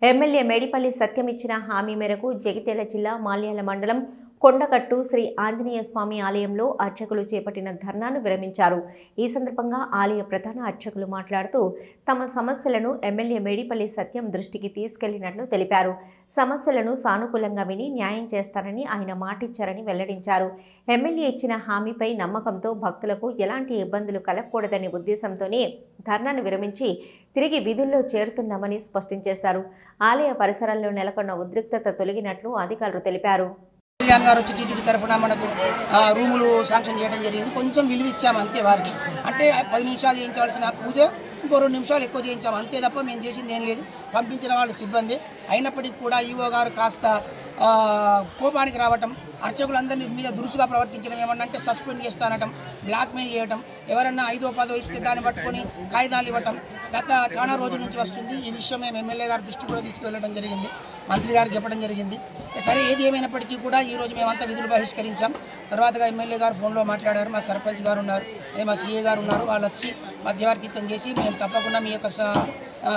MLA Medipalli సత్యం ఇచ్చిన హామీ మేరకు జగిత్యాల జిల్లా మాల్యాల మండలం కొండగట్టు శ్రీ ఆంజనేయ స్వామి ఆలయంలో అర్చకులు చేపట్టిన ధర్నాను విరమించారు. ఈ సందర్భంగా ఆలయ ప్రధాన అర్చకులు మాట్లాడుతూ తమ సమస్యలను ఎమ్మెల్యే మేడిపల్లి సత్యం దృష్టికి తీసుకెళ్లినట్లు తెలిపారు. సమస్యలను సానుకూలంగా విని న్యాయం చేస్తారని ఆయన మాటిచ్చారని వెల్లడించారు. ఎమ్మెల్యే ఇచ్చిన హామీపై నమ్మకంతో భక్తులకు ఎలాంటి ఇబ్బందులు కలగకూడదనే ఉద్దేశంతోనే ధర్నాను విరమించి తిరిగి విధుల్లో చేరుతున్నామని స్పష్టం చేశారు. ఆలయ పరిసరాల్లో నెలకొన్న ఉద్రిక్తత తొలగినట్లు అధికారులు తెలిపారు. కళ్యాణ్ గారు వచ్చి టీటీడీ తరఫున మనకు రూములు శాంక్షన్ చేయడం జరిగింది. కొంచెం విలువ ఇచ్చాము అంతే. వారికి అంటే 10 నిమిషాలు చేయించవలసిన పూజ ఇంకో 2 నిమిషాలు ఎక్కువ చేయించాము అంతే తప్ప మేము చేసింది ఏం లేదు. పంపించిన వాళ్ళు సిబ్బంది అయినప్పటికీ కూడా ఈవో గారు కాస్త కోపానికి రావటం, అర్చకులందరినీ మీద దురుసుగా ప్రవర్తించడం, ఏమన్నా అంటే సస్పెండ్ చేస్తానటం, బ్లాక్మెయిల్ చేయటం, ఎవరన్నా 5ో 10ో ఇస్తే దాన్ని పట్టుకొని కాగితాలు ఇవ్వటం గత చాలా రోజుల నుంచి వస్తుంది. ఈ విషయం మేము ఎమ్మెల్యే గారి దృష్టి కూడా తీసుకువెళ్ళడం జరిగింది, మంత్రి గారికి చెప్పడం జరిగింది. సరే ఏది ఏమైనప్పటికీ కూడా ఈరోజు మేమంతా విధులు బహిష్కరించాం. తర్వాతగా ఎమ్మెల్యే గారు ఫోన్లో మాట్లాడారు, మా సర్పంచ్ గారు ఉన్నారు, మా సీఏ గారు ఉన్నారు. వాళ్ళు వచ్చి మధ్యవర్తిత్వం చేసి మేము తప్పకుండా మీ యొక్క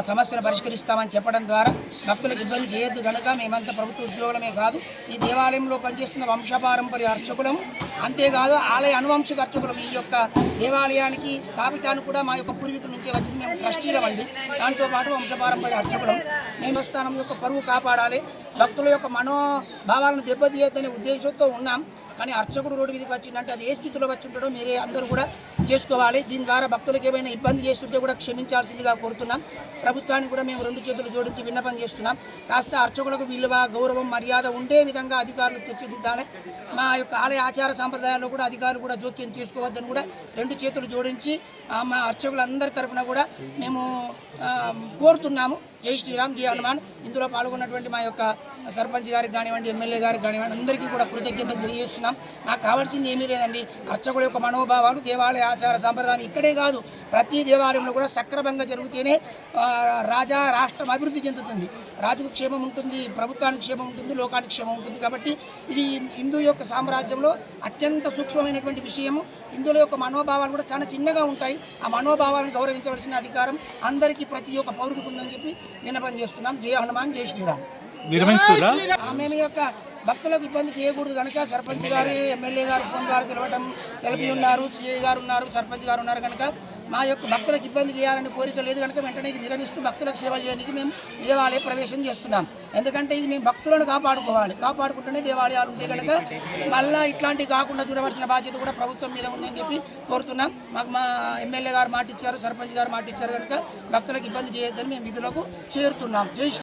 సమస్యను పరిష్కరిస్తామని చెప్పడం ద్వారా భక్తులకు ఇబ్బంది చేయొద్దు కనుక మేమంతా ప్రభుత్వ ఉద్యోగులమే కాదు, ఈ దేవాలయంలో పనిచేస్తున్న వంశపారంపర్య అర్చకులము, అంతేకాదు ఆలయ అనువంశిక అర్చకులం. ఈ యొక్క దేవాలయానికి స్థాపితాన్ని కూడా మా యొక్క పూర్వీకుల నుంచే వచ్చింది. మేము ట్రస్టీలం అండి. దాంతోపాటు వంశపారంపర్య అర్చకులం. దేవస్థానం యొక్క పరువు కాపాడాలి, భక్తుల యొక్క మనోభావాలను దెబ్బతీయొద్దనే ఉద్దేశంతో ఉన్నాం. కానీ అర్చకుడు రోడ్డు మీదకి వచ్చిందంటే అది ఏ స్థితిలో వచ్చి ఉంటాడో మీరే అందరూ కూడా చేసుకోవాలి. దీని ద్వారా భక్తులకు ఏమైనా ఇబ్బంది చేస్తుంటే కూడా క్షమించాల్సిందిగా కోరుతున్నాం. ప్రభుత్వానికి కూడా మేము 2 చేతులు జోడించి విన్నపం చేస్తున్నాం. కాస్త అర్చకులకు విలువ, గౌరవం, మర్యాద ఉండే విధంగా అధికారులు తీర్చిదిద్దాలి. మా యొక్క ఆలయ ఆచార సాంప్రదాయాల్లో కూడా అధికారులు కూడా జోక్యం తీసుకోవద్దని కూడా 2 చేతులు జోడించి మా అర్చకులందరి తరఫున కూడా మేము కోరుతున్నాము. జై శ్రీరామ్, జై హనుమాన్. ఇందులో పాల్గొన్నటువంటి మా యొక్క సర్పంచ్ గారికి కానివ్వండి, ఎమ్మెల్యే గారికి కానివ్వండి, అందరికీ కూడా కృతజ్ఞతలు తెలియజేస్తున్నాం. నాకు కావాల్సింది ఏమీ లేదండి, అర్చకుల యొక్క మనోభావాలు, దేవాలయ ఆచార సాంప్రదాయం ఇక్కడే కాదు ప్రతి దేవాలయంలో కూడా సక్రమంగా జరిగితేనే రాష్ట్రం అభివృద్ధి చెందుతుంది, రాజుకు క్షేమం ఉంటుంది, ప్రభుత్వానికి క్షేమం ఉంటుంది, లోకానికి క్షేమం ఉంటుంది. కాబట్టి ఇది హిందూ యొక్క సామ్రాజ్యంలో అత్యంత సూక్ష్మమైనటువంటి విషయము. హిందువుల యొక్క మనోభావాలు కూడా చాలా చిన్నగా ఉంటాయి. ఆ మనోభావాలను గౌరవించవలసిన అధికారం అందరికీ ప్రతి ఒక్క పౌరుడికి ఉందని చెప్పి విన్నపం చేస్తున్నాం. జై హనుమాన్, జై శ్రీరామ్. మేము యొక్క భక్తులకు ఇబ్బంది చేయకూడదు కనుక సర్పంచ్ గారు, ఎమ్మెల్యే గారు ఫోన్ ద్వారా తెలిపి ఉన్నారు, సిఐ గారు ఉన్నారు, సర్పంచ్ గారు ఉన్నారు కనుక మా యొక్క భక్తులకు ఇబ్బంది చేయాలని కోరిక లేదు కనుక వెంటనే ఇది విరమిస్తూ భక్తులకు సేవలు చేయడానికి మేము దేవాలయ ప్రవేశం చేస్తున్నాం. ఎందుకంటే ఇది మేము భక్తులను కాపాడుకుంటూనే దేవాలయాలు ఉంటాయి కనుక మళ్ళీ ఇట్లాంటివి కాకుండా చూడవలసిన బాధ్యత కూడా ప్రభుత్వం మీద ఉందని చెప్పి కోరుతున్నాం. మాకు మా ఎమ్మెల్యే గారు మాట ఇచ్చారు, సర్పంచ్ గారు మాట ఇచ్చారు కనుక భక్తులకు ఇబ్బంది చేయొద్దని మేము విధులకు చేరుతున్నాం. జై